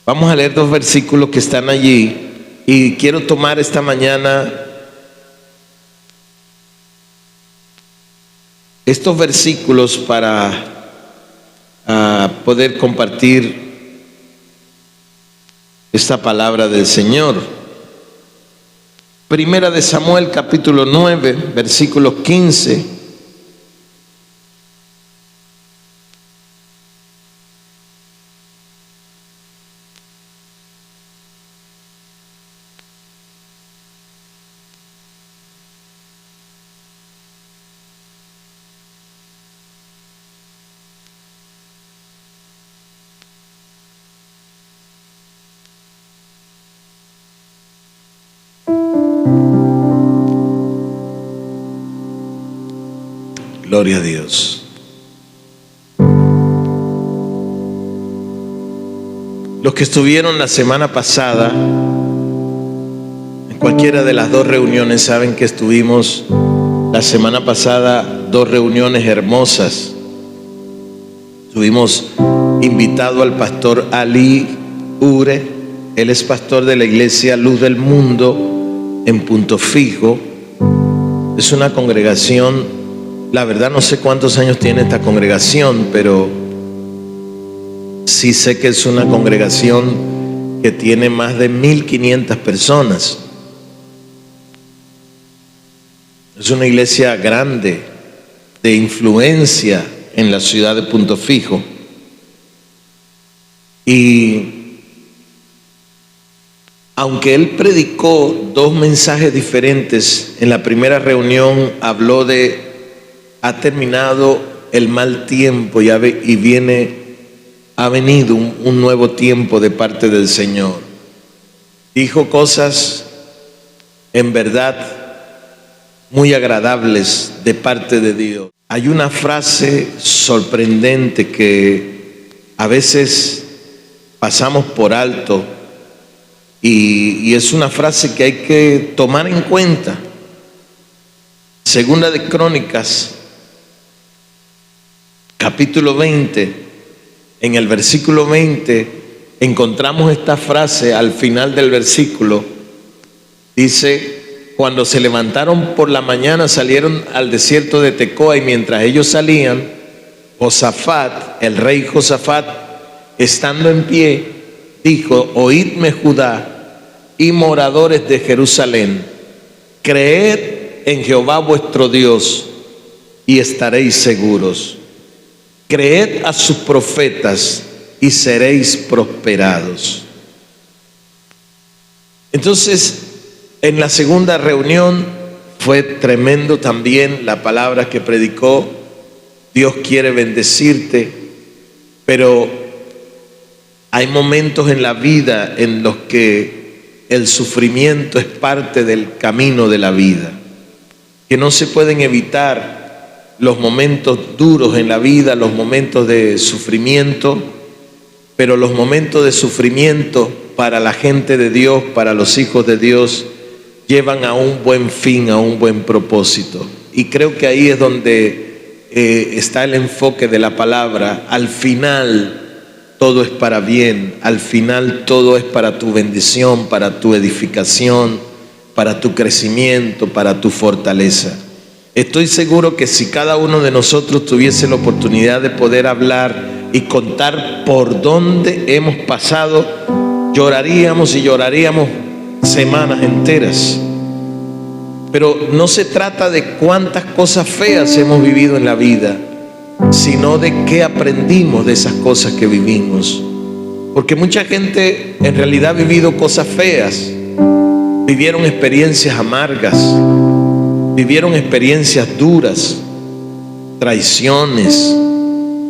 Vamos a leer dos versículos que están allí y quiero tomar esta mañana estos versículos para poder compartir esta palabra del Señor. Primera de Samuel, capítulo 9, versículos 15. Gloria a Dios. Los que estuvieron la semana pasada en cualquiera de las dos reuniones saben que estuvimos la semana pasada dos reuniones hermosas. Tuvimos invitado al pastor Ali Ure, él es pastor de la iglesia Luz del Mundo en Punto Fijo. Es una congregación. La verdad no sé cuántos años tiene esta congregación, pero sí sé que es una congregación que tiene más de 1,500 personas. Es una iglesia grande, de influencia en la ciudad de Punto Fijo. Y aunque él predicó dos mensajes diferentes, en la primera reunión habló de ha terminado el mal tiempo y ha venido un nuevo tiempo de parte del Señor. Dijo cosas en verdad muy agradables de parte de Dios. Hay una frase sorprendente que a veces pasamos por alto y es una frase que hay que tomar en cuenta. Segunda de Crónicas, capítulo 20, en el versículo 20 encontramos esta frase al final del versículo. Dice: cuando se levantaron por la mañana salieron al desierto de Tecoa, y mientras ellos salían, Josafat, el rey Josafat, estando en pie, dijo: oídme Judá y moradores de Jerusalén, creed en Jehová vuestro Dios y estaréis seguros. Creed a sus profetas y seréis prosperados. Entonces, en la segunda reunión fue tremendo también la palabra que predicó. Dios quiere bendecirte, pero hay momentos en la vida en los que el sufrimiento es parte del camino de la vida, que no se pueden evitar. Los momentos duros en la vida, los momentos de sufrimiento, pero los momentos de sufrimiento para la gente de Dios, para los hijos de Dios, llevan a un buen fin, a un buen propósito. Y creo que ahí es donde está el enfoque de la palabra. Al final todo es para bien, al final todo es para tu bendición, para tu edificación, para tu crecimiento, para tu fortaleza. Estoy seguro que si cada uno de nosotros tuviese la oportunidad de poder hablar y contar por dónde hemos pasado, lloraríamos y lloraríamos semanas enteras. Pero no se trata de cuántas cosas feas hemos vivido en la vida, sino de qué aprendimos de esas cosas que vivimos. Porque mucha gente en realidad ha vivido cosas feas, vivieron experiencias amargas, vivieron experiencias duras, traiciones,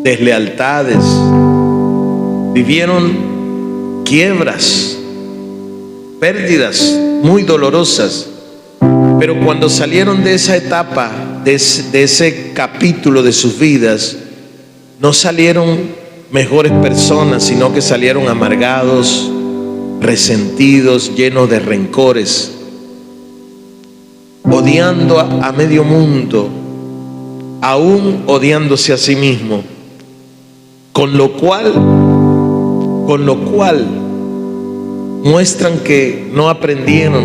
deslealtades, vivieron quiebras, pérdidas muy dolorosas. Pero cuando salieron de esa etapa, de ese capítulo de sus vidas, no salieron mejores personas, sino que salieron amargados, resentidos, llenos de rencores, odiando a medio mundo, aún odiándose a sí mismo, con lo cual muestran que no aprendieron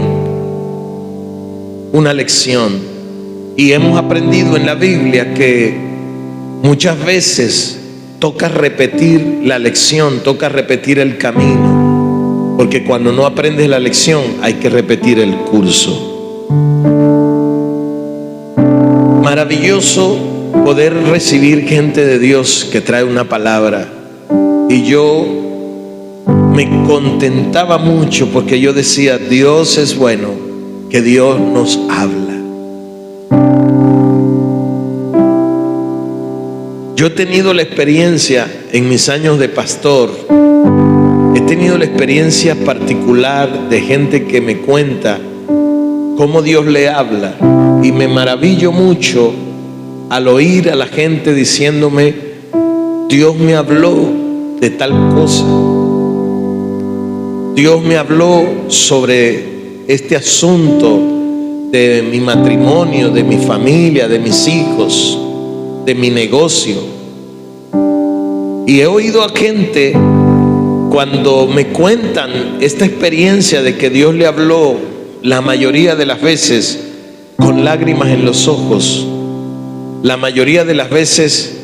una lección. Y hemos aprendido en la Biblia que muchas veces toca repetir la lección, toca repetir el camino, porque cuando no aprendes la lección hay que repetir el curso. Maravilloso poder recibir gente de Dios que trae una palabra. Y yo me contentaba mucho porque yo decía, Dios es bueno, que Dios nos habla. Yo he tenido la experiencia en mis años de pastor, he tenido la experiencia particular de gente que me cuenta cómo Dios le habla, y me maravillo mucho al oír a la gente diciéndome, Dios me habló de tal cosa, Dios me habló sobre este asunto de mi matrimonio, de mi familia, de mis hijos, de mi negocio. Y he oído a gente cuando me cuentan esta experiencia de que Dios le habló, la mayoría de las veces con lágrimas en los ojos, la mayoría de las veces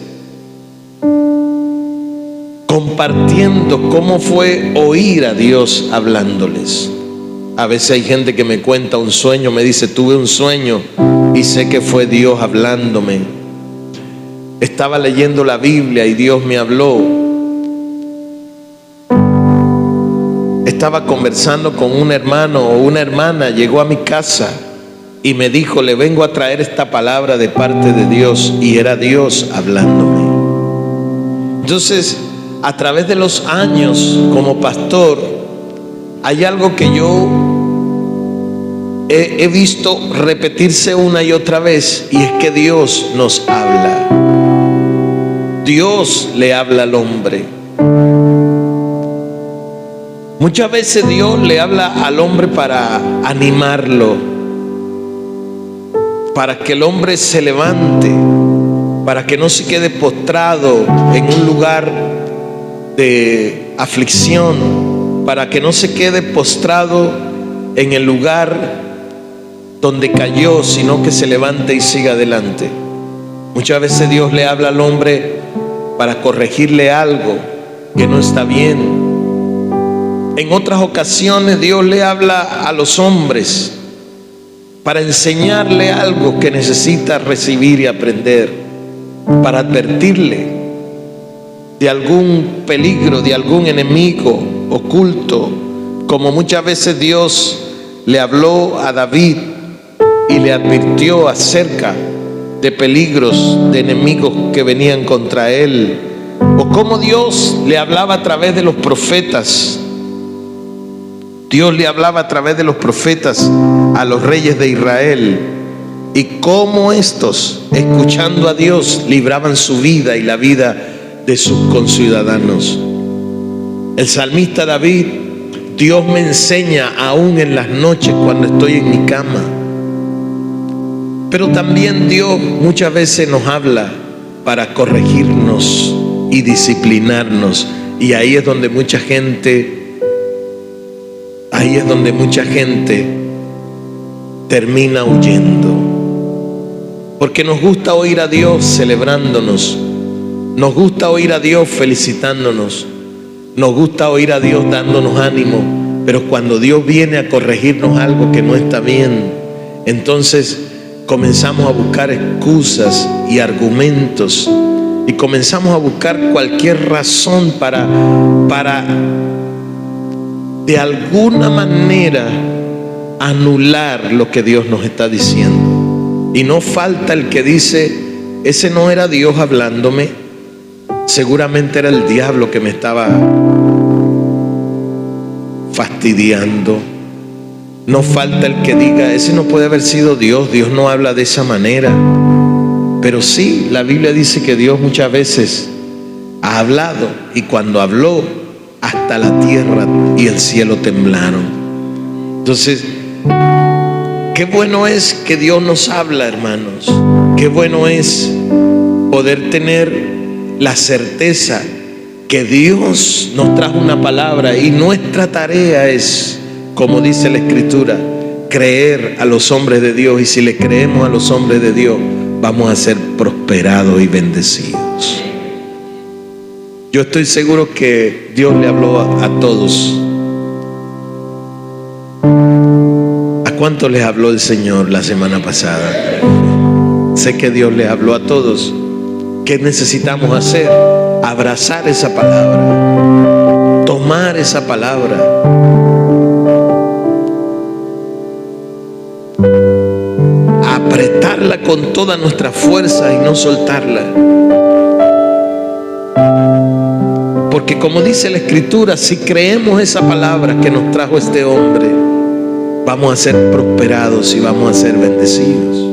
compartiendo cómo fue oír a Dios hablándoles. A veces hay gente que me cuenta un sueño, me dice, tuve un sueño y sé que fue Dios hablándome. Estaba leyendo la Biblia y Dios me habló. Estaba conversando con un hermano o una hermana, llegó a mi casa y me dijo, le vengo a traer esta palabra de parte de Dios, y era Dios hablándome. Entonces, a través de los años como pastor, hay algo que yo he visto repetirse una y otra vez, y es que Dios nos habla. Dios le habla al hombre. Muchas veces Dios le habla al hombre para animarlo, para que el hombre se levante, para que no se quede postrado en un lugar de aflicción, para que no se quede postrado en el lugar donde cayó, sino que se levante y siga adelante. Muchas veces Dios le habla al hombre para corregirle algo que no está bien. En otras ocasiones Dios le habla a los hombres para enseñarle algo que necesita recibir y aprender, para advertirle de algún peligro, de algún enemigo oculto, como muchas veces Dios le habló a David y le advirtió acerca de peligros, de enemigos que venían contra él, o como Dios le hablaba a través de los profetas. Dios le hablaba a través de los profetas a los reyes de Israel, y cómo estos, escuchando a Dios, libraban su vida y la vida de sus conciudadanos. El salmista David, Dios me enseña aún en las noches cuando estoy en mi cama. Pero también Dios muchas veces nos habla para corregirnos y disciplinarnos, y ahí es donde mucha gente termina huyendo, porque nos gusta oír a Dios celebrándonos, nos gusta oír a Dios felicitándonos, nos gusta oír a Dios dándonos ánimo, pero cuando Dios viene a corregirnos algo que no está bien, entonces comenzamos a buscar excusas y argumentos, y comenzamos a buscar cualquier razón para de alguna manera anular lo que Dios nos está diciendo. Y no falta el que dice, ese no era Dios hablándome, seguramente era el diablo que me estaba fastidiando. No falta el que diga, ese no puede haber sido Dios, Dios no habla de esa manera. Pero sí, la Biblia dice que Dios muchas veces ha hablado, y cuando habló, hasta la tierra y el cielo temblaron. Entonces, qué bueno es que Dios nos habla, hermanos. Qué bueno es poder tener la certeza que Dios nos trajo una palabra y nuestra tarea es, como dice la Escritura, creer a los hombres de Dios. Y si le creemos a los hombres de Dios, vamos a ser prosperados y bendecidos. Yo estoy seguro que Dios le habló a todos. ¿A cuántos les habló el Señor la semana pasada? Sé que Dios les habló a todos. ¿Qué necesitamos hacer? Abrazar esa palabra, tomar esa palabra, apretarla con toda nuestra fuerza y no soltarla. Porque como dice la Escritura, si creemos esa palabra que nos trajo este hombre, vamos a ser prosperados y vamos a ser bendecidos.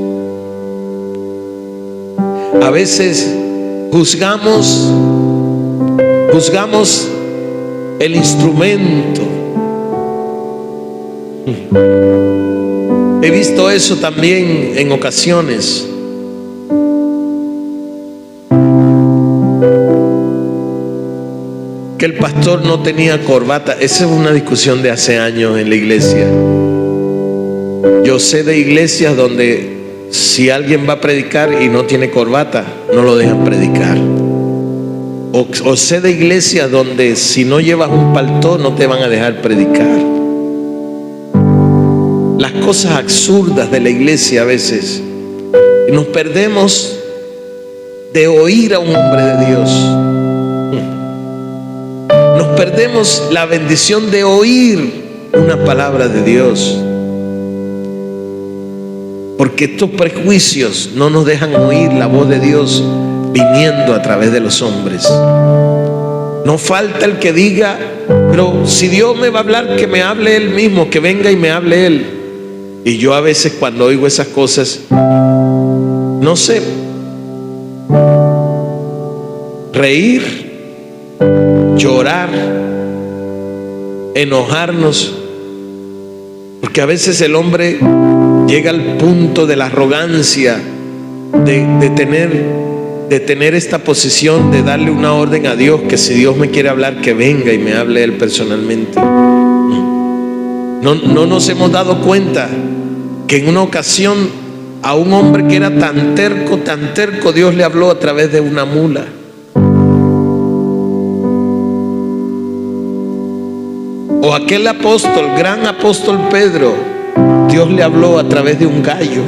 A veces juzgamos el instrumento. He visto eso también en ocasiones. Que el pastor no tenía corbata. Esa es una discusión de hace años en la iglesia. Yo sé de iglesias donde si alguien va a predicar y no tiene corbata, no lo dejan predicar. O sé de iglesias donde si no llevas un paltó no te van a dejar predicar. Las cosas absurdas de la iglesia a veces. Y nos perdemos de oír a un hombre de Dios. Nos perdemos la bendición de oír una palabra de Dios. Porque estos prejuicios no nos dejan oír la voz de Dios viniendo a través de los hombres. No falta el que diga, pero si Dios me va a hablar, que me hable Él mismo, que venga y me hable Él. Y yo a veces cuando oigo esas cosas, no sé, reír, llorar, enojarnos, porque a veces el hombre llega al punto de la arrogancia de tener esta posición de darle una orden a Dios, que si Dios me quiere hablar, que venga y me hable Él personalmente. No nos hemos dado cuenta que en una ocasión a un hombre que era tan terco, Dios le habló a través de una mula. O aquel apóstol, gran apóstol Pedro, Dios le habló a través de un gallo.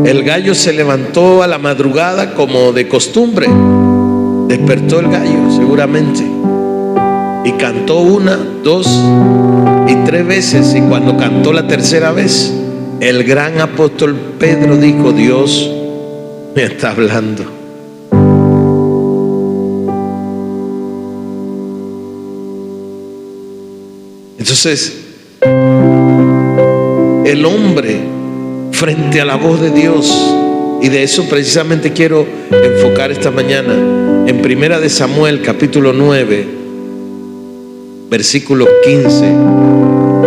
El gallo se levantó a la madrugada como de costumbre. Despertó el gallo seguramente y cantó 1, 2 y 3 veces. Y cuando cantó la tercera vez, el gran apóstol Pedro dijo: Dios me está hablando. Entonces, el hombre frente a la voz de Dios, y de eso precisamente quiero enfocar esta mañana, en 1 de Samuel capítulo 9, versículos 15,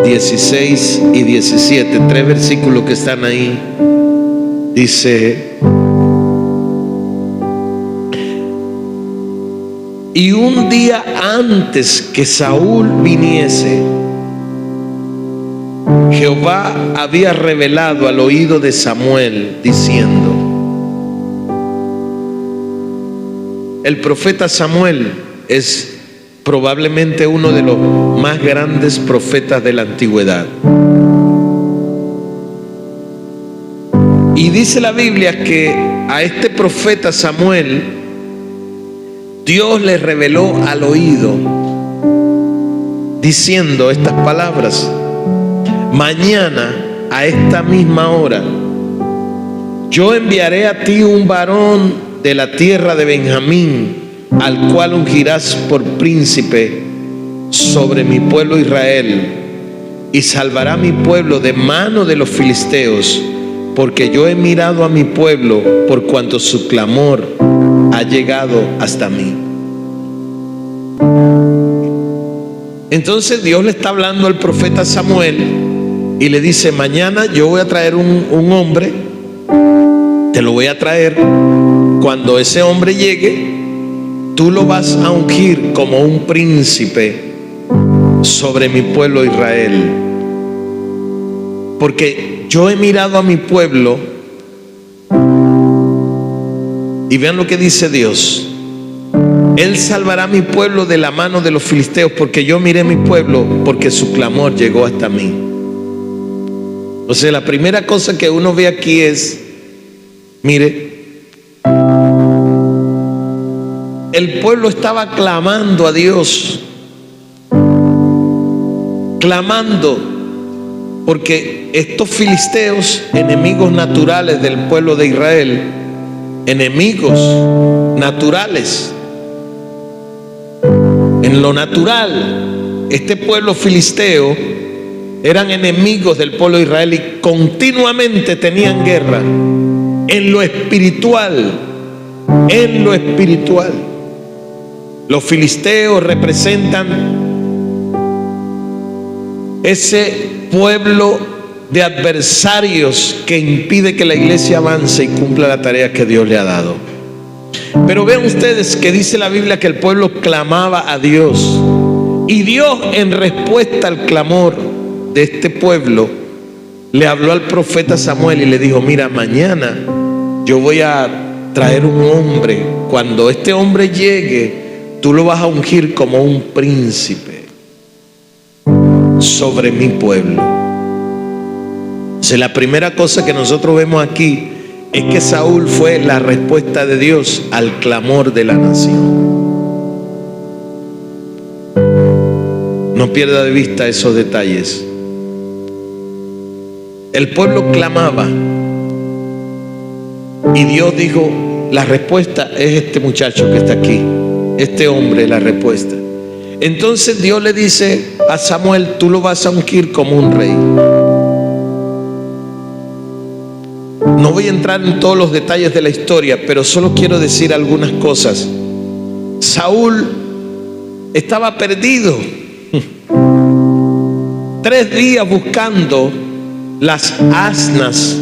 16 y 17, 3 versículos que están ahí. Dice: y un día antes que Saúl viniese, Jehová había revelado al oído de Samuel diciendo. El profeta Samuel es probablemente uno de los más grandes profetas de la antigüedad. Y dice la Biblia que a este profeta Samuel Dios le reveló al oído diciendo estas palabras: mañana a esta misma hora yo enviaré a ti un varón de la tierra de Benjamín, al cual ungirás por príncipe sobre mi pueblo Israel, y salvará mi pueblo de mano de los filisteos, porque yo he mirado a mi pueblo por cuanto su clamor ha llegado hasta mí. Entonces Dios le está hablando al profeta Samuel y le dice: mañana yo voy a traer un hombre, te lo voy a traer. Cuando ese hombre llegue, tú lo vas a ungir como un príncipe sobre mi pueblo Israel. Porque yo he mirado a mi pueblo y vean lo que dice Dios. Él salvará a mi pueblo de la mano de los filisteos, porque yo miré mi pueblo, porque su clamor llegó hasta mí. O sea, la primera cosa que uno ve aquí es, mire, el pueblo estaba clamando a Dios, clamando, porque estos filisteos, enemigos naturales del pueblo de Israel, enemigos naturales, en lo natural, este pueblo filisteo eran enemigos del pueblo de Israel y continuamente tenían guerra. En lo espiritual, los filisteos representan ese pueblo de adversarios que impide que la iglesia avance y cumpla la tarea que Dios le ha dado. Pero vean ustedes que dice la Biblia que el pueblo clamaba a Dios, y Dios, en respuesta al clamor de este pueblo, le habló al profeta Samuel y le dijo: mira, mañana yo voy a traer un hombre. Cuando este hombre llegue, tú lo vas a ungir como un príncipe sobre mi pueblo. O sea, la primera cosa que nosotros vemos aquí es que Saúl fue la respuesta de Dios al clamor de la nación. No pierda de vista esos detalles. El pueblo clamaba y Dios dijo: la respuesta es este muchacho que está aquí, este hombre es la respuesta. Entonces Dios le dice a Samuel: tú lo vas a ungir como un rey. No voy a entrar en todos los detalles de la historia, pero solo quiero decir algunas cosas. Saúl estaba perdido 3 días buscando las asnas,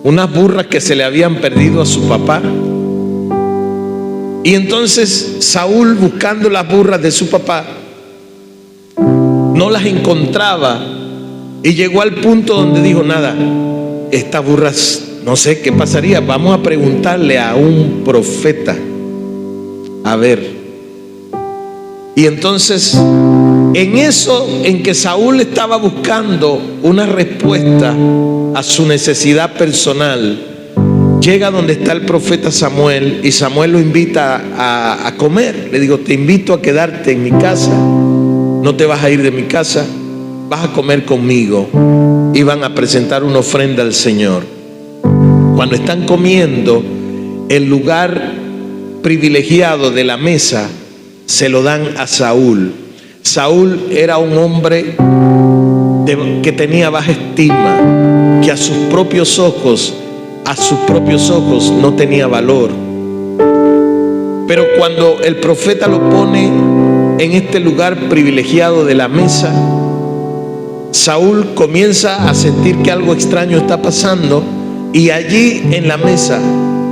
unas burras que se le habían perdido a su papá. Y entonces Saúl, buscando las burras de su papá, no las encontraba y llegó al punto donde dijo: nada, estas burras, no sé qué pasaría, vamos a preguntarle a un profeta, a ver. Y entonces, en eso, en que Saúl estaba buscando una respuesta a su necesidad personal, llega donde está el profeta Samuel, y Samuel lo invita a comer. Le digo: te invito a quedarte en mi casa, no te vas a ir de mi casa, vas a comer conmigo. Y van a presentar una ofrenda al Señor. Cuando están comiendo, el lugar privilegiado de la mesa se lo dan a Saúl. Saúl era un hombre que tenía baja estima, que a sus propios ojos no tenía valor. Pero cuando el profeta lo pone en este lugar privilegiado de la mesa, Saúl comienza a sentir que algo extraño está pasando, y allí en la mesa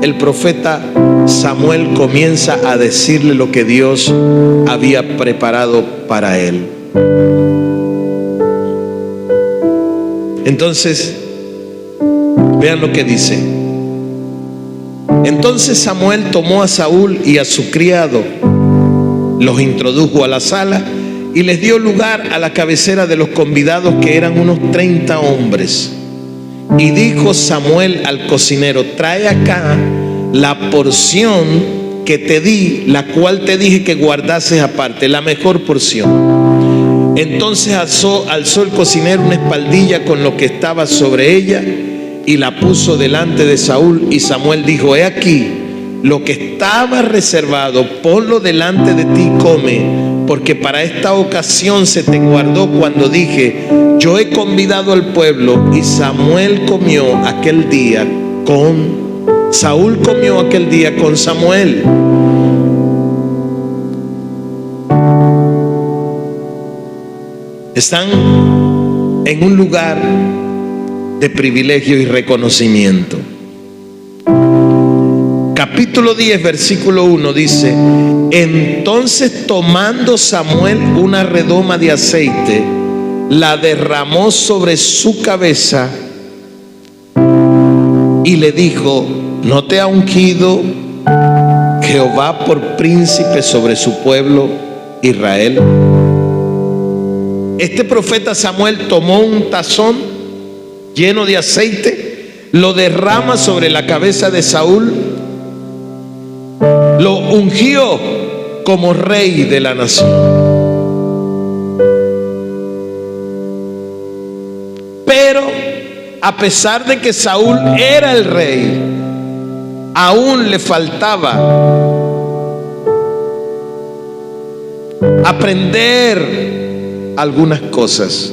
el profeta Samuel comienza a decirle lo que Dios había preparado para él. Entonces, vean lo que dice. Entonces Samuel tomó a Saúl y a su criado, los introdujo a la sala y les dio lugar a la cabecera de los convidados, que eran unos 30 hombres. Y dijo Samuel al cocinero: trae acá la porción que te di, la cual te dije que guardases aparte, la mejor porción. Entonces alzó el cocinero una espaldilla con lo que estaba sobre ella y la puso delante de Saúl. Y Samuel dijo: he aquí lo que estaba reservado, ponlo delante de ti, come, porque para esta ocasión se te guardó cuando dije: yo he convidado al pueblo. Y Saúl comió aquel día con Samuel. Están en un lugar de privilegio y reconocimiento. capítulo 10, versículo 1 dice: entonces tomando Samuel una redoma de aceite, la derramó sobre su cabeza y le dijo: ¿no te ha ungido Jehová por príncipe sobre su pueblo Israel? Este profeta Samuel tomó un tazón lleno de aceite, lo derrama sobre la cabeza de Saúl, lo ungió como rey de la nación. Pero a pesar de que Saúl era el rey, aún le faltaba aprender algunas cosas.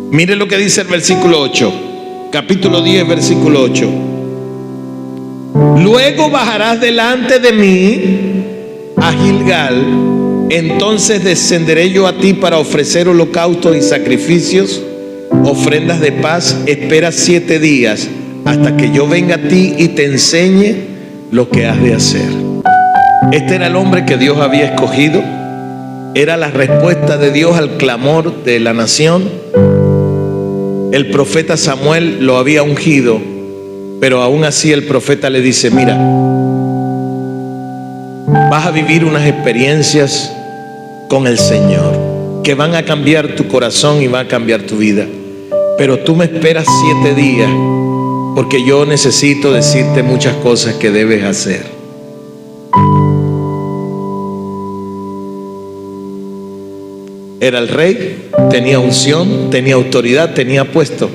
Mire lo que dice el versículo 8, capítulo 10, versículo 8. Luego bajarás delante de mí a Gilgal, entonces descenderé yo a ti para ofrecer holocaustos y sacrificios, ofrendas de paz. Espera 7 días hasta que yo venga a ti y te enseñe lo que has de hacer. Este era el hombre que Dios había escogido, era la respuesta de Dios al clamor de la nación. El profeta Samuel lo había ungido, pero aún así el profeta le dice: mira, vas a vivir unas experiencias con el Señor que van a cambiar tu corazón y van a cambiar tu vida, pero tú me esperas 7 días porque yo necesito decirte muchas cosas que debes hacer. Era el rey, tenía unción, tenía autoridad, tenía puesto,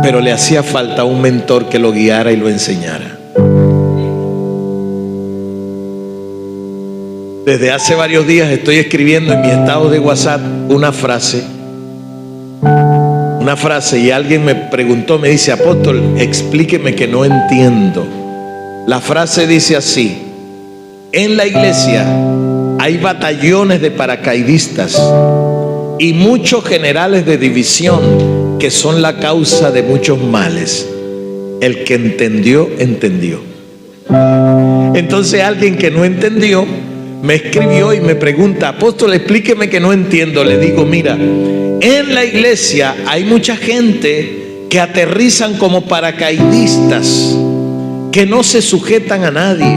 pero le hacía falta un mentor que lo guiara y lo enseñara. Desde hace varios días estoy escribiendo en mi estado de WhatsApp una frase, y alguien me preguntó, me dice: apóstol, explíqueme que no entiendo. La frase dice así: en la iglesia hay batallones de paracaidistas y muchos generales de división que son la causa de muchos males. El que entendió, entendió. Entonces alguien que no entendió me escribió y me pregunta: apóstol, explíqueme que no entiendo. Le digo: mira, en la iglesia hay mucha gente que aterrizan como paracaidistas, que no se sujetan a nadie,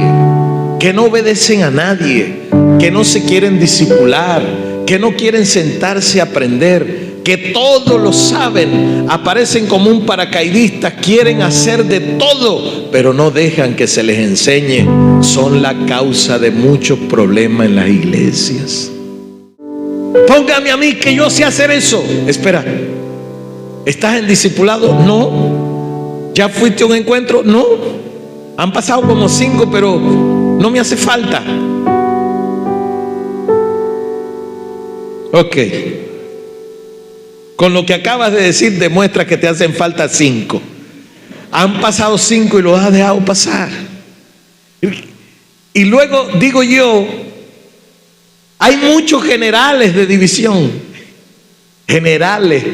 que no obedecen a nadie, que no se quieren discipular, que no quieren sentarse a aprender, que todo lo saben, aparecen como un paracaidista, quieren hacer de todo, pero no dejan que se les enseñe. Son la causa de muchos problemas en las iglesias. Póngame a mí que yo sé hacer eso. Espera, ¿estás en discipulado? No. ¿Ya fuiste a un encuentro? No. Han pasado como 5, pero no me hace falta. Ok. Con lo que acabas de decir demuestra que te hacen falta 5. Han pasado 5 y los has dejado pasar. Y luego digo yo, hay muchos generales de división. Generales.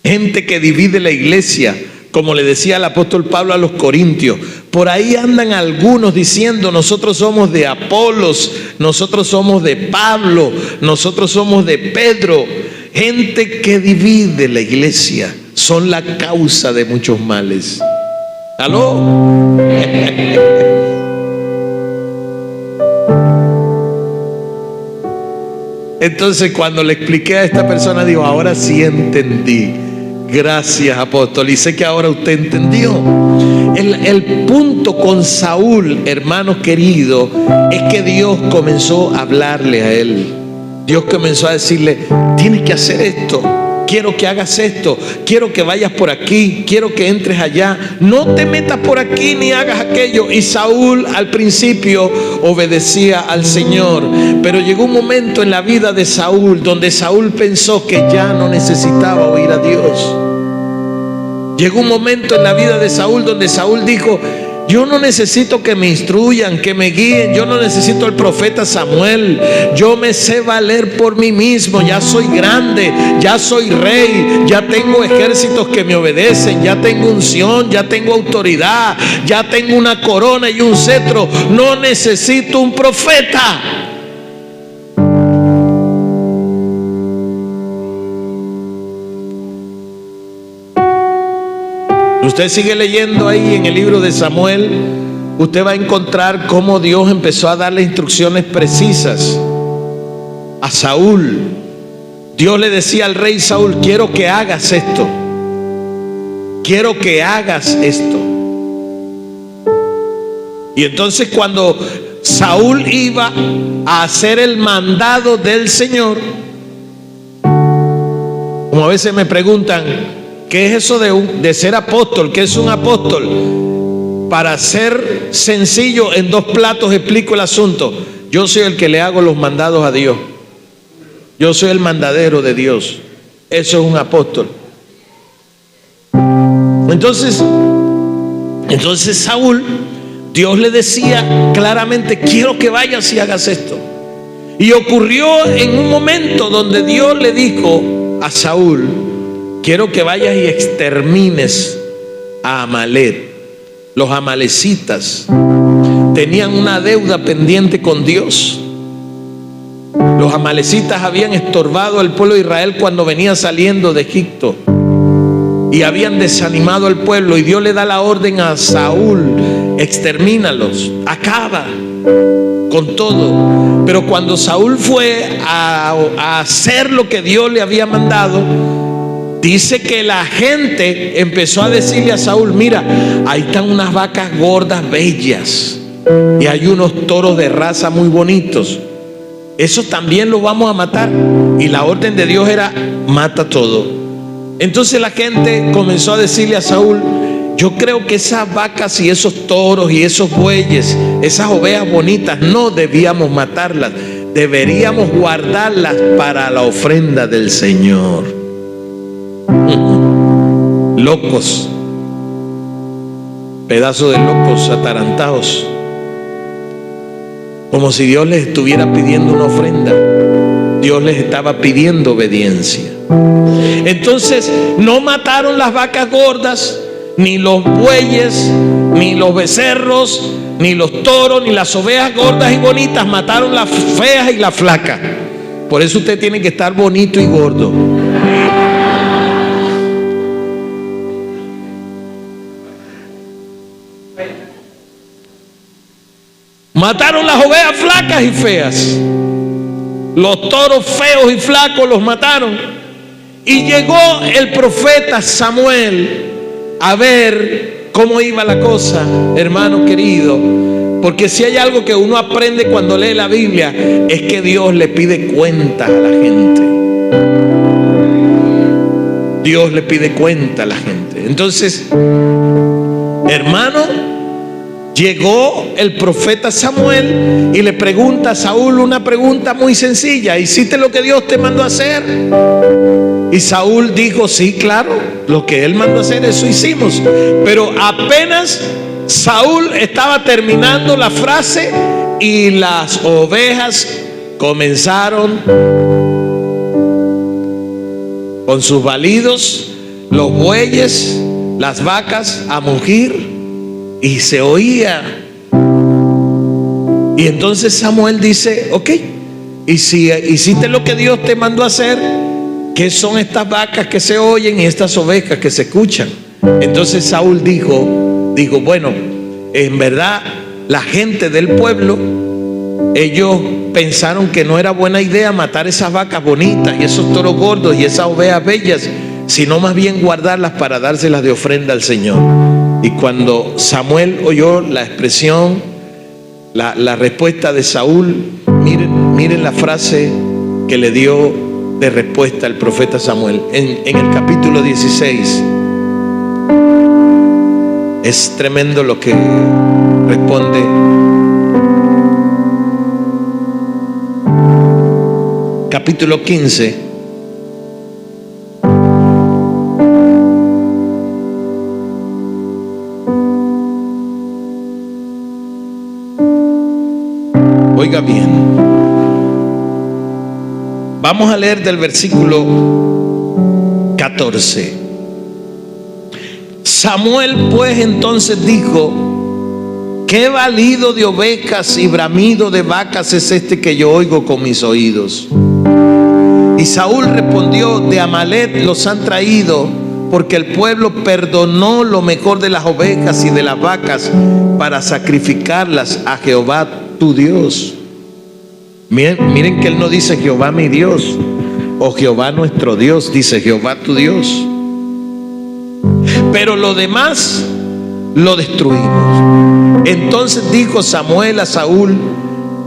Gente que divide la iglesia. Como le decía el apóstol Pablo a los corintios, por ahí andan algunos diciendo: nosotros somos de Apolos, nosotros somos de Pablo, nosotros somos de Pedro. Gente que divide la iglesia son la causa de muchos males. ¿Aló? Entonces, cuando le expliqué a esta persona, digo: ahora sí entendí. Gracias, apóstol. Y sé que ahora usted entendió. El punto con Saúl, hermanos queridos, es que Dios comenzó a hablarle a él. Dios comenzó a decirle: tienes que hacer esto, quiero que hagas esto, quiero que vayas por aquí, quiero que entres allá, no te metas por aquí ni hagas aquello. Y Saúl al principio obedecía al Señor, pero llegó un momento en la vida de Saúl donde Saúl pensó que ya no necesitaba oír a Dios. Llegó un momento en la vida de Saúl donde Saúl dijo: Yo no necesito que me instruyan, que me guíen. Yo no necesito el profeta Samuel. Yo me sé valer por mí mismo. Ya soy grande, ya soy rey, ya tengo ejércitos que me obedecen, ya tengo unción, ya tengo autoridad, ya tengo una corona y un cetro. No necesito un profeta. Usted sigue leyendo ahí en el libro de Samuel, usted va a encontrar cómo Dios empezó a darle instrucciones precisas a Saúl. Dios le decía al rey Saúl: quiero que hagas esto, quiero que hagas esto. Y entonces cuando Saúl iba a hacer el mandado del Señor, como a veces me preguntan, ¿qué es eso de ser apóstol? ¿Qué es un apóstol? Para ser sencillo, en 2 platos explico el asunto. Yo soy el que le hago los mandados a Dios. Yo soy el mandadero de Dios. Eso es un apóstol. Entonces Saúl, Dios le decía claramente: quiero que vayas y hagas esto. Y ocurrió en un momento donde Dios le dijo a Saúl: quiero que vayas y extermines a Amalek. Los amalecitas tenían una deuda pendiente con Dios. Los amalecitas habían estorbado al pueblo de Israel cuando venía saliendo de Egipto y habían desanimado al pueblo, y Dios le da la orden a Saúl: extermínalos, acaba con todo. Pero cuando Saúl fue a hacer lo que Dios le había mandado, dice que la gente empezó a decirle a Saúl: mira, ahí están unas vacas gordas bellas y hay unos toros de raza muy bonitos. Eso también lo vamos a matar. Y la orden de Dios era: mata todo. Entonces la gente comenzó a decirle a Saúl: yo creo que esas vacas y esos toros y esos bueyes, esas ovejas bonitas, no debíamos matarlas. Deberíamos guardarlas para la ofrenda del Señor. Locos, pedazos de locos atarantados, como si Dios les estuviera pidiendo una ofrenda. Dios les estaba pidiendo obediencia. Entonces no mataron las vacas gordas, ni los bueyes, ni los becerros, ni los toros, ni las ovejas gordas y bonitas. Mataron las feas y las flacas. Por eso usted tiene que estar bonito y gordo. Mataron las ovejas flacas y feas. Los toros feos y flacos los mataron. Y llegó el profeta Samuel a ver cómo iba la cosa, hermano querido. Porque si hay algo que uno aprende cuando lee la Biblia, es que Dios le pide cuentas a la gente. Dios le pide cuenta a la gente. Entonces, hermano, llegó el profeta Samuel y le pregunta a Saúl una pregunta muy sencilla: ¿hiciste lo que Dios te mandó a hacer? Y Saúl dijo: sí, claro, lo que él mandó a hacer, eso hicimos. Pero apenas Saúl estaba terminando la frase y las ovejas comenzaron con sus balidos, los bueyes, las vacas a mugir. Y se oía. Y entonces Samuel dice: ok, y si hiciste lo que Dios te mandó a hacer, ¿qué son estas vacas que se oyen y estas ovejas que se escuchan? Entonces Saúl dijo: bueno, en verdad la gente del pueblo, ellos pensaron que no era buena idea matar esas vacas bonitas y esos toros gordos y esas ovejas bellas, sino más bien guardarlas para dárselas de ofrenda al Señor. Y cuando Samuel oyó la expresión, la respuesta de Saúl, miren la frase que le dio de respuesta el profeta Samuel en el capítulo 16. Es tremendo lo que responde. Capítulo 15. Vamos a leer del versículo 14. Samuel pues entonces dijo: ¿qué balido de ovejas y bramido de vacas es este que yo oigo con mis oídos? Y Saúl respondió: de Amalec los han traído, porque el pueblo perdonó lo mejor de las ovejas y de las vacas para sacrificarlas a Jehová tu Dios. Miren que él no dice Jehová mi Dios o Jehová nuestro Dios, dice Jehová tu Dios. Pero lo demás lo destruimos. Entonces dijo Samuel a Saúl: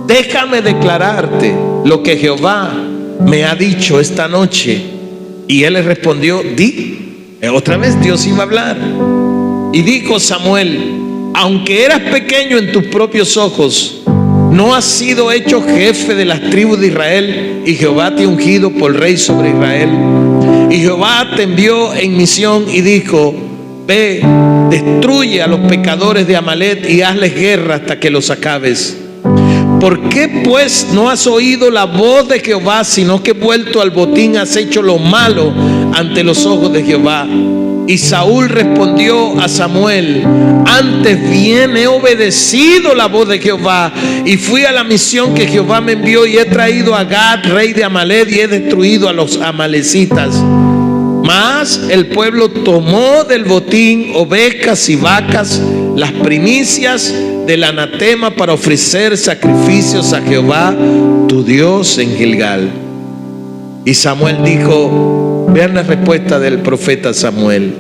déjame declararte lo que Jehová me ha dicho esta noche. Y él le respondió: di. Otra vez Dios iba a hablar. Y dijo Samuel: aunque eras pequeño en tus propios ojos, no has sido hecho jefe de las tribus de Israel, y Jehová te ha ungido por rey sobre Israel. Y Jehová te envió en misión y dijo: ve, destruye a los pecadores de Amalec y hazles guerra hasta que los acabes. ¿Por qué pues no has oído la voz de Jehová, sino que vuelto al botín has hecho lo malo ante los ojos de Jehová? Y Saúl respondió a Samuel: antes bien he obedecido la voz de Jehová y fui a la misión que Jehová me envió, y he traído a Gad, rey de Amalec, y he destruido a los amalecitas. Mas el pueblo tomó del botín ovejas y vacas, las primicias del anatema, para ofrecer sacrificios a Jehová tu Dios en Gilgal. Y Samuel dijo, vean la respuesta del profeta Samuel: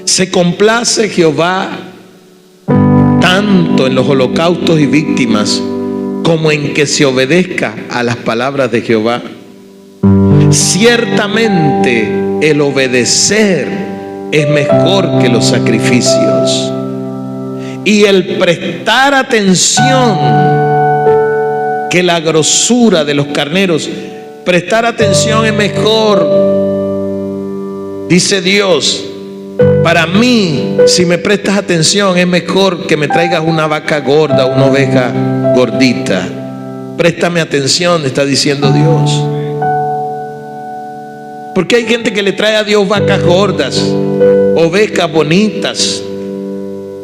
se complace Jehová tanto en los holocaustos y víctimas como en que se obedezca a las palabras de Jehová. Ciertamente el obedecer es mejor que los sacrificios, y el prestar atención que la grosura de los carneros. Prestar atención es mejor, dice Dios. Para mí, si me prestas atención, es mejor que me traigas una vaca gorda, una oveja gordita. Préstame atención, está diciendo Dios. Porque hay gente que le trae a Dios vacas gordas, ovejas bonitas,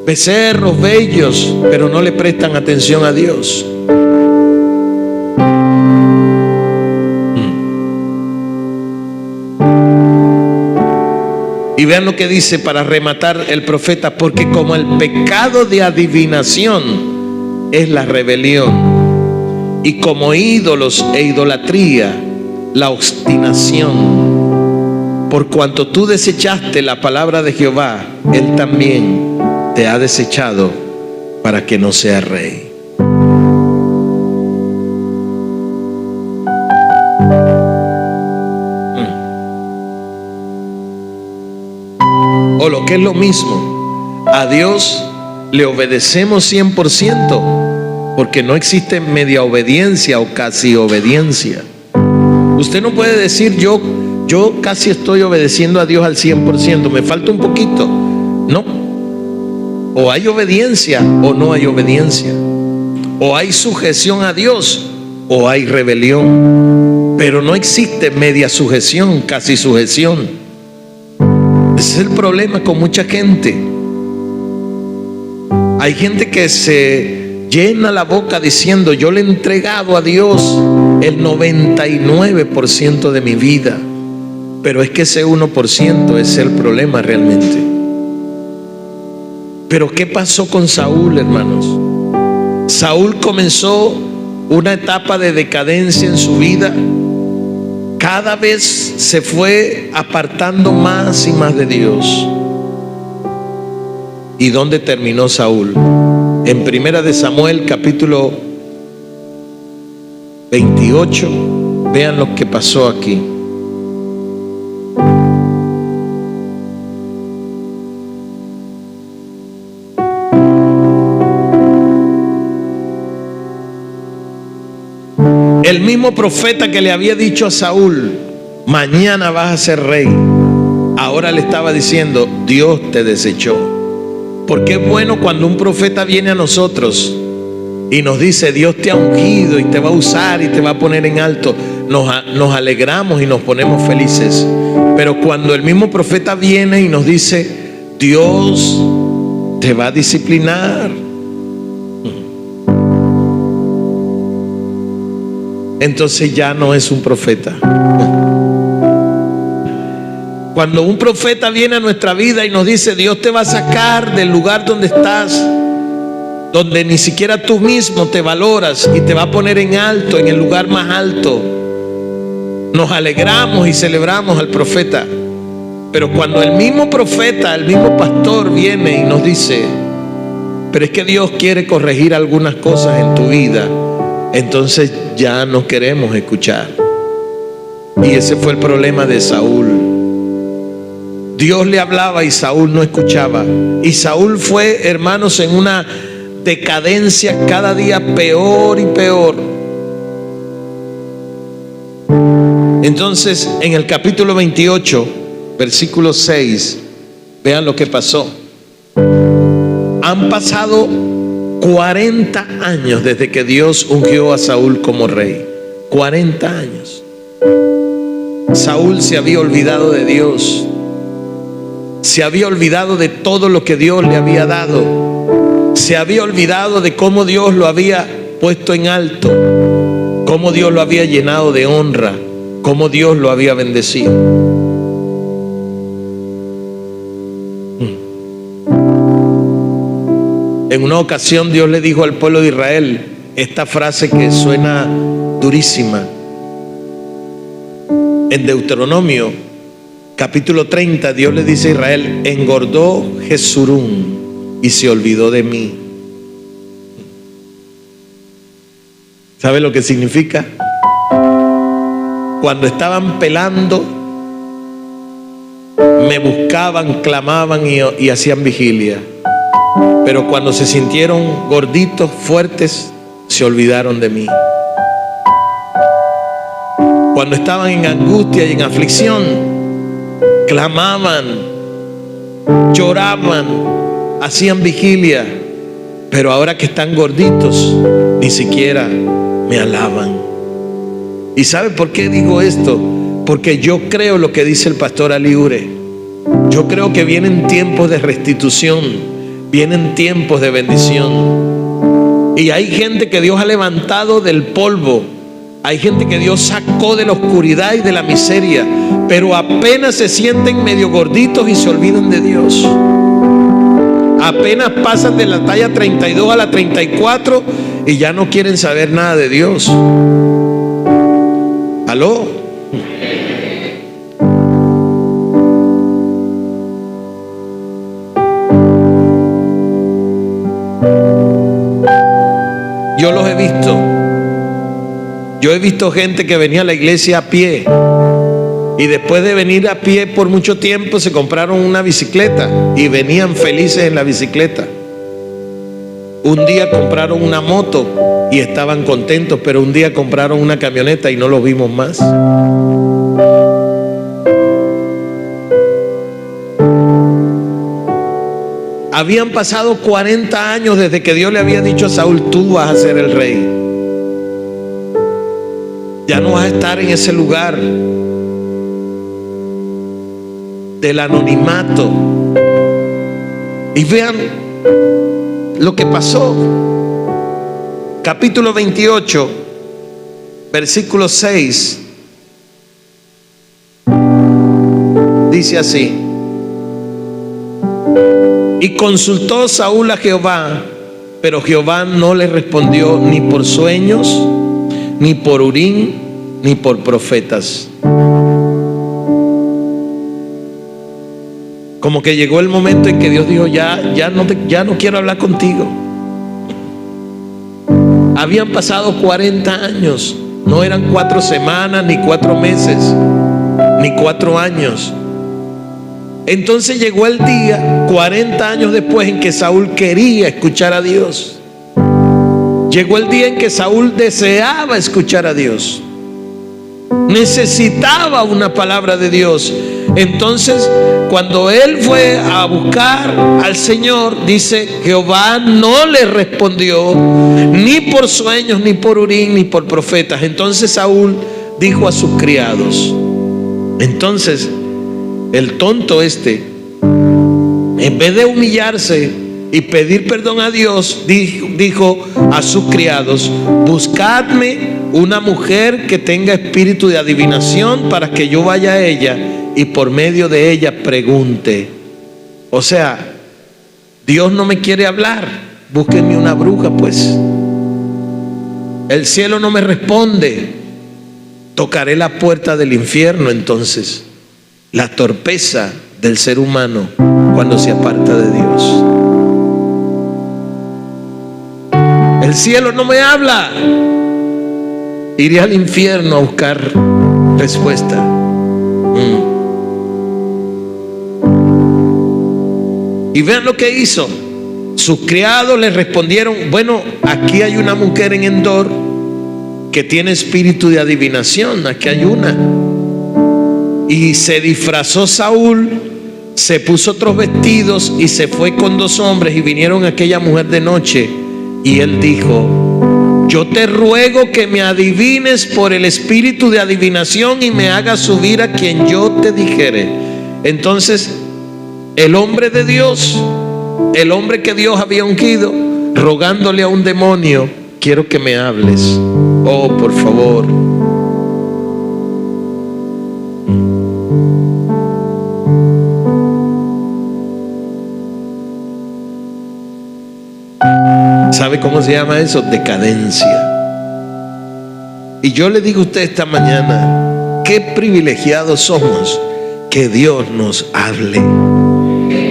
becerros bellos, pero no le prestan atención a Dios. Y vean lo que dice para rematar el profeta: porque como el pecado de adivinación es la rebelión, y como ídolos e idolatría la obstinación, por cuanto tú desechaste la palabra de Jehová, Él también te ha desechado para que no seas rey. O lo que es lo mismo, a Dios le obedecemos 100%, porque no existe media obediencia o casi obediencia. Usted no puede decir yo casi estoy obedeciendo a Dios al 100%, me falta un poquito. No. O hay obediencia o no hay obediencia. O hay sujeción a Dios o hay rebelión. Pero no existe media sujeción, casi sujeción. Ese es el problema con mucha gente. Hay gente que se llena la boca diciendo: yo le he entregado a Dios el 99% de mi vida. Pero es que ese 1% es el problema realmente. Pero ¿qué pasó con Saúl, hermanos? Saúl comenzó una etapa de decadencia en su vida. Cada vez se fue apartando más y más de Dios. ¿Y dónde terminó Saúl? En Primera de Samuel, capítulo 28, vean lo que pasó aquí. El mismo profeta que le había dicho a Saúl: mañana vas a ser rey, ahora le estaba diciendo: Dios te desechó. Porque es bueno cuando un profeta viene a nosotros y nos dice: Dios te ha ungido y te va a usar y te va a poner en alto. nos alegramos y nos ponemos felices. Pero cuando el mismo profeta viene y nos dice: Dios te va a disciplinar, entonces ya no es un profeta. Cuando un profeta viene a nuestra vida y nos dice: Dios te va a sacar del lugar donde estás, donde ni siquiera tú mismo te valoras, y te va a poner en alto, en el lugar más alto, nos alegramos y celebramos al profeta. Pero cuando el mismo profeta, el mismo pastor viene y nos dice: pero es que Dios quiere corregir algunas cosas en tu vida, entonces ya no queremos escuchar. Y ese fue el problema de Saúl. Dios le hablaba y Saúl no escuchaba. Y Saúl fue, hermanos, en una decadencia cada día peor y peor. Entonces, en el capítulo 28, versículo 6, vean lo que pasó. Han pasado 40 años desde que Dios ungió a Saúl como rey. 40 años. Saúl se había olvidado de Dios. Se había olvidado de todo lo que Dios le había dado. Se había olvidado de cómo Dios lo había puesto en alto, cómo Dios lo había llenado de honra, cómo Dios lo había bendecido. En una ocasión Dios le dijo al pueblo de Israel esta frase que suena durísima. En Deuteronomio capítulo 30, Dios le dice a Israel: engordó Jesurún y se olvidó de mí. ¿Sabe lo que significa? Cuando estaban pelando, me buscaban, clamaban y hacían vigilia. Pero cuando se sintieron gorditos, fuertes, se olvidaron de mí. Cuando estaban en angustia y en aflicción, clamaban, lloraban, hacían vigilia. Pero ahora que están gorditos, ni siquiera me alaban. ¿Y sabe por qué digo esto? Porque yo creo lo que dice el pastor Aliure. Yo creo que vienen tiempos de restitución, vienen tiempos de bendición. Y hay gente que Dios ha levantado del polvo. Hay gente que Dios sacó de la oscuridad y de la miseria, pero apenas se sienten medio gorditos y se olvidan de Dios. Apenas pasan de la talla 32 a la 34 y ya no quieren saber nada de Dios. ¿Aló? Yo los he visto. Yo he visto gente que venía a la iglesia a pie y después de venir a pie por mucho tiempo se compraron una bicicleta y venían felices en la bicicleta. Un día compraron una moto y estaban contentos, pero un día compraron una camioneta y no los vimos más. Habían pasado 40 años desde que Dios le había dicho a Saúl: tú vas a ser el rey. Ya no vas a estar en ese lugar del anonimato. Y vean lo que pasó. Capítulo 28, versículo 6. Dice así: y consultó Saúl a Jehová, pero Jehová no le respondió ni por sueños, ni por Urim, ni por profetas. Como que llegó el momento en que Dios dijo: ya no quiero hablar contigo. Habían pasado 40 años. No eran 4 semanas, ni 4 meses, ni 4 años. Entonces llegó el día, 40 años después, en que Saúl quería escuchar a Dios. Llegó el día en que Saúl deseaba escuchar a Dios. Necesitaba una palabra de Dios. Entonces, cuando él fue a buscar al Señor, dice: Jehová no le respondió ni por sueños, ni por Urim, ni por profetas. Entonces Saúl dijo a sus criados. Entonces el tonto en vez de humillarse y pedir perdón a Dios, dijo a sus criados: buscadme una mujer que tenga espíritu de adivinación para que yo vaya a ella y por medio de ella pregunte. O sea, Dios no me quiere hablar, búsquenme una bruja pues. El cielo no me responde, tocaré la puerta del infierno. Entonces, la torpeza del ser humano cuando se aparta de Dios. El cielo no me habla, iré al infierno a buscar respuesta. Y vean lo que hizo. Sus criados le respondieron: bueno, aquí hay una mujer en Endor que tiene espíritu de adivinación, aquí hay una. Y se disfrazó Saúl, se puso otros vestidos y se fue con 2 hombres y vinieron a aquella mujer de noche. Y él dijo: yo te ruego que me adivines por el espíritu de adivinación y me hagas subir a quien yo te dijere. Entonces el hombre de Dios, el hombre que Dios había ungido, rogándole a un demonio: quiero que me hables. Oh, por favor. ¿Sabe cómo se llama eso? Decadencia. Y yo le digo a usted esta mañana: qué privilegiados somos que Dios nos hable.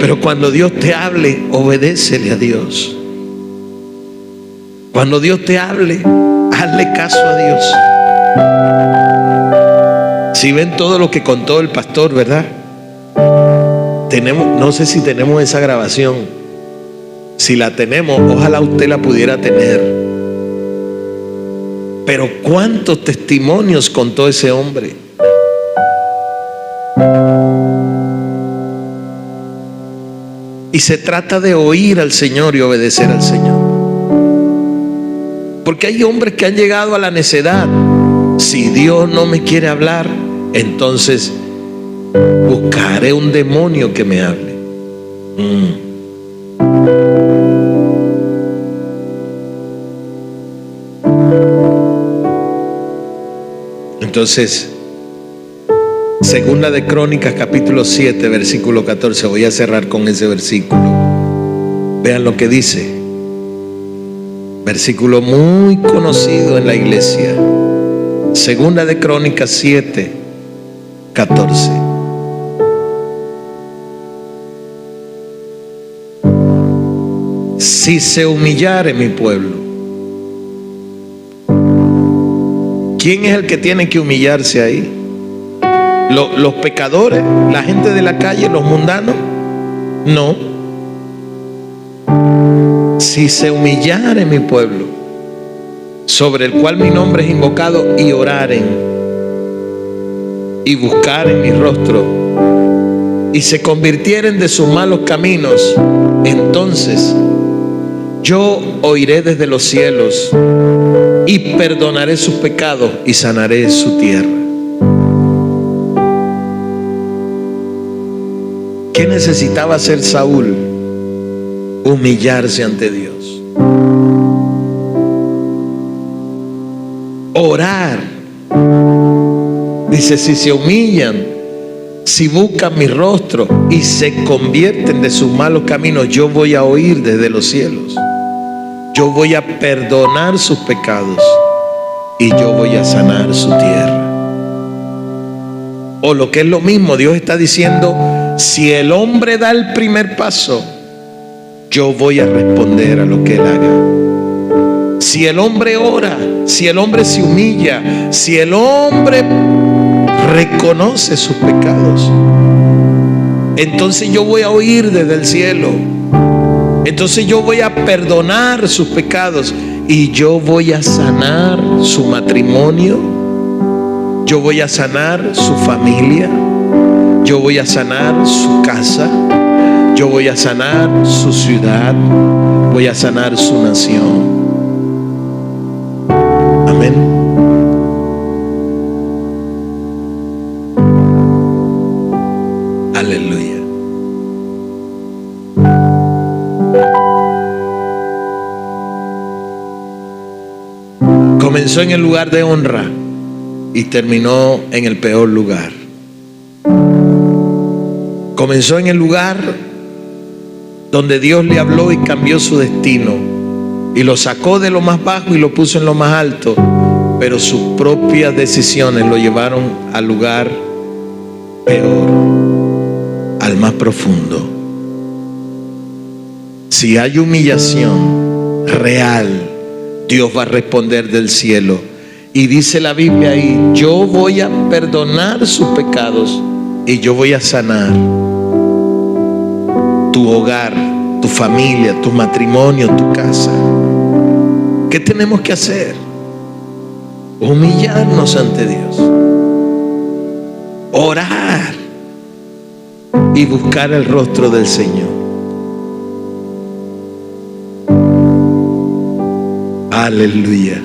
Pero cuando Dios te hable, obedécele a Dios. Cuando Dios te hable, hazle caso a Dios. Si ven todo lo que contó el pastor, ¿verdad? No sé si tenemos esa grabación. Si la tenemos, ojalá usted la pudiera tener. Pero cuántos testimonios contó ese hombre. Y se trata de oír al Señor y obedecer al Señor. Porque hay hombres que han llegado a la necedad. Si Dios no me quiere hablar, entonces buscaré un demonio que me hable. Entonces, Segunda de Crónicas, capítulo 7, versículo 14. Voy a cerrar con ese versículo. Vean lo que dice. Versículo muy conocido en la iglesia. Segunda de Crónicas 7, 14. Si se humillare mi pueblo. ¿Quién es el que tiene que humillarse ahí? ¿Los pecadores? ¿La gente de la calle? ¿Los mundanos? No. Si se humillare mi pueblo, sobre el cual mi nombre es invocado, y oraren y buscaren mi rostro y se convirtieren de sus malos caminos, entonces yo oiré desde los cielos y perdonaré sus pecados y sanaré su tierra. ¿Qué necesitaba hacer Saúl? Humillarse ante Dios. Orar. Dice: si se humillan, si buscan mi rostro y se convierten de sus malos caminos, yo voy a oír desde los cielos. Yo voy a perdonar sus pecados y yo voy a sanar su tierra. O lo que es lo mismo, Dios está diciendo: si el hombre da el primer paso, yo voy a responder a lo que él haga. Si el hombre ora, si el hombre se humilla, si el hombre reconoce sus pecados, entonces yo voy a oír desde el cielo. Entonces yo voy a perdonar sus pecados y yo voy a sanar su matrimonio. Yo voy a sanar su familia. Yo voy a sanar su casa. Yo voy a sanar su ciudad. Voy a sanar su nación. Amén. Comenzó en el lugar de honra y terminó en el peor lugar. Comenzó en el lugar donde Dios le habló y cambió su destino y lo sacó de lo más bajo y lo puso en lo más alto, pero sus propias decisiones lo llevaron al lugar peor, al más profundo. Si hay humillación real, Dios va a responder del cielo. Y dice la Biblia ahí: yo voy a perdonar sus pecados y yo voy a sanar tu hogar, tu familia, tu matrimonio, tu casa. ¿Qué tenemos que hacer? Humillarnos ante Dios, orar y buscar el rostro del Señor. Aleluya.